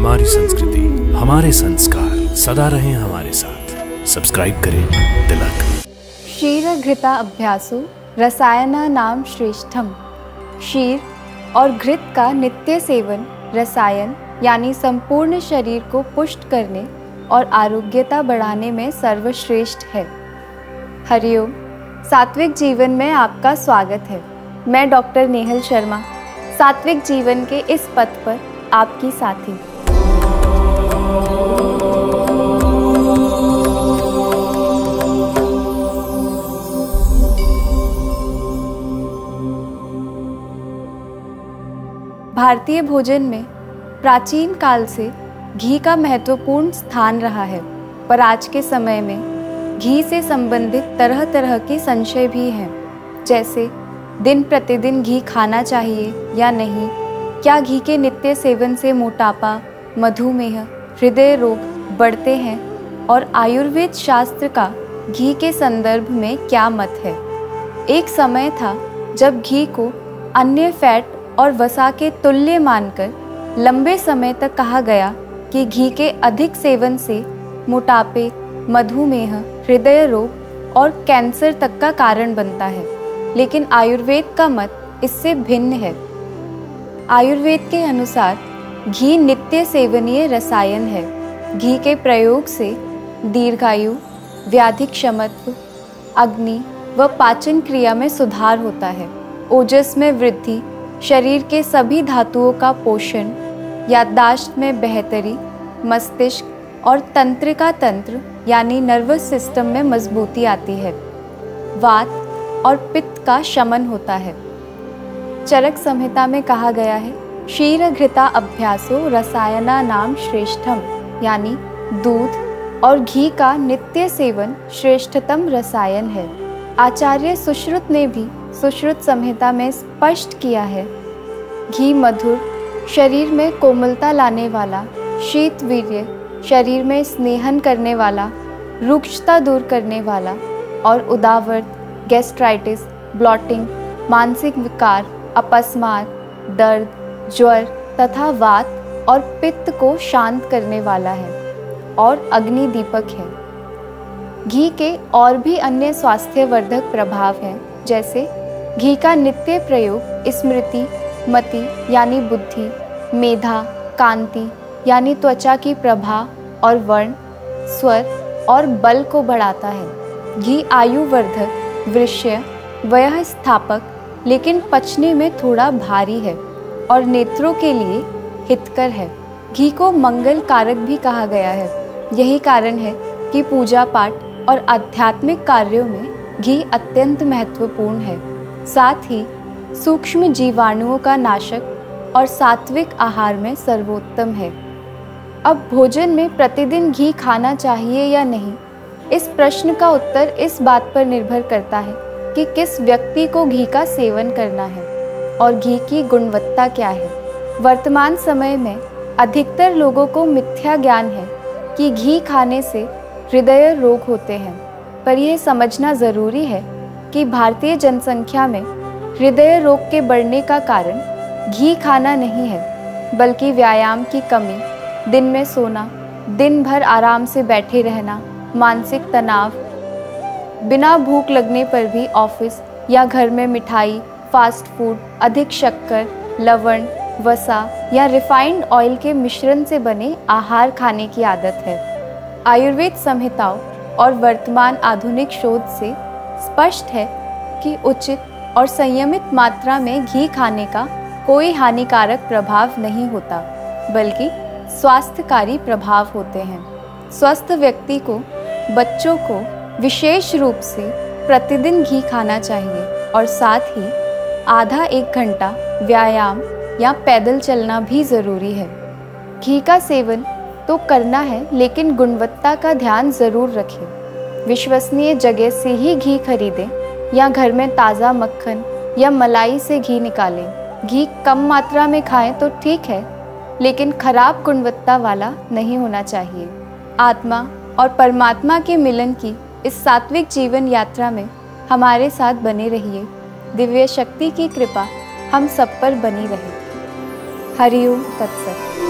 हमारी संस्कृति, हमारे संस्कार सदा रहें हमारे साथ। सब्सक्राइब करें तिलक। क्षीर घृता अभ्यासो रसायनानां श्रेष्ठम। क्षीर और घृत का नित्य सेवन रसायन यानी संपूर्ण शरीर को पुष्ट करने और आरोग्यता बढ़ाने में सर्वश्रेष्ठ है। हरिओम। सात्विक जीवन में आपका स्वागत है। मैं डॉक्टर नेहल शर्मा, सात्विक जीवन के इस पथ पर आपकी साथी। भारतीय भोजन में प्राचीन काल से घी का महत्वपूर्ण स्थान रहा है, पर आज के समय में घी से संबंधित तरह तरह के संशय भी हैं, जैसे दिन प्रतिदिन घी खाना चाहिए या नहीं, क्या घी के नित्य सेवन से मोटापा, मधुमेह, हृदय रोग बढ़ते हैं और आयुर्वेद शास्त्र का घी के संदर्भ में क्या मत है। एक समय था जब घी को अन्य फैट और वसा के तुल्य मानकर लंबे समय तक कहा गया कि घी के अधिक सेवन से मोटापे, मधुमेह, हृदय रोग और कैंसर तक का कारण बनता है, लेकिन आयुर्वेद का मत इससे भिन्न है। आयुर्वेद के अनुसार घी नित्य सेवनीय रसायन है। घी के प्रयोग से दीर्घायु, व्याधि क्षमत्व, अग्नि व पाचन क्रिया में सुधार होता है, ओजस में वृद्धि, शरीर के सभी धातुओं का पोषण, याददाश्त में बेहतरी, मस्तिष्क और तंत्रिका तंत्र यानी नर्वस सिस्टम में मजबूती आती है, वात और पित्त का शमन होता है। चरक संहिता में कहा गया है, क्षीर घृता अभ्यासो रसायनानां श्रेष्ठम, यानी दूध और घी का नित्य सेवन श्रेष्ठतम रसायन है। आचार्य सुश्रुत ने भी सुश्रुत संहिता में स्पष्ट किया है, घी मधुर, शरीर में कोमलता लाने वाला, शीतवीर्य, शरीर में स्नेहन करने वाला, रुक्षता दूर करने वाला और उदावर्त, गैस्ट्राइटिस, ब्लॉटिंग, मानसिक विकार, अपस्मार, दर्द, ज्वर तथा वात और पित्त को शांत करने वाला है और अग्नि दीपक है। घी के और भी अन्य स्वास्थ्यवर्धक प्रभाव हैं, जैसे घी का नित्य प्रयोग स्मृति, मति यानी बुद्धि, मेधा, कांति यानी त्वचा की प्रभा और वर्ण, स्वर और बल को बढ़ाता है। घी आयुवर्धक, वृष्य, वयः स्थापक, लेकिन पचने में थोड़ा भारी है और नेत्रों के लिए हितकर है। घी को मंगल कारक भी कहा गया है। यही कारण है कि पूजा पाठ और आध्यात्मिक कार्यों में घी अत्यंत महत्वपूर्ण है। साथ ही सूक्ष्म जीवाणुओं का नाशक और सात्विक आहार में सर्वोत्तम है। अब भोजन में प्रतिदिन घी खाना चाहिए या नहीं, इस प्रश्न का उत्तर इस बात पर निर्भर करता है कि किस व्यक्ति को घी का सेवन करना है और घी की गुणवत्ता क्या है। वर्तमान समय में अधिकतर लोगों को मिथ्या ज्ञान है कि घी खाने से हृदय रोग होते हैं, पर यह समझना ज़रूरी है कि भारतीय जनसंख्या में हृदय रोग के बढ़ने का कारण घी खाना नहीं है, बल्कि व्यायाम की कमी, दिन में सोना, दिन भर आराम से बैठे रहना, मानसिक तनाव, बिना भूख लगने पर भी ऑफिस या घर में मिठाई, फास्ट फूड, अधिक शक्कर, लवण, वसा या रिफाइंड ऑयल के मिश्रण से बने आहार खाने की आदत है। आयुर्वेद संहिताओं और वर्तमान आधुनिक शोध से स्पष्ट है कि उचित और संयमित मात्रा में घी खाने का कोई हानिकारक प्रभाव नहीं होता, बल्कि स्वास्थ्यकारी प्रभाव होते हैं। स्वस्थ व्यक्ति को, बच्चों को विशेष रूप से प्रतिदिन घी खाना चाहिए और साथ ही आधा एक घंटा व्यायाम या पैदल चलना भी ज़रूरी है। घी का सेवन तो करना है, लेकिन गुणवत्ता का ध्यान ज़रूर रखें। विश्वसनीय जगह से ही घी खरीदें या घर में ताज़ा मक्खन या मलाई से घी निकालें। घी कम मात्रा में खाएं तो ठीक है, लेकिन खराब गुणवत्ता वाला नहीं होना चाहिए। आत्मा और परमात्मा के मिलन की इस सात्विक जीवन यात्रा में हमारे साथ बने रहिए। दिव्य शक्ति की कृपा हम सब पर बनी रहे। हरिओम तत्सत।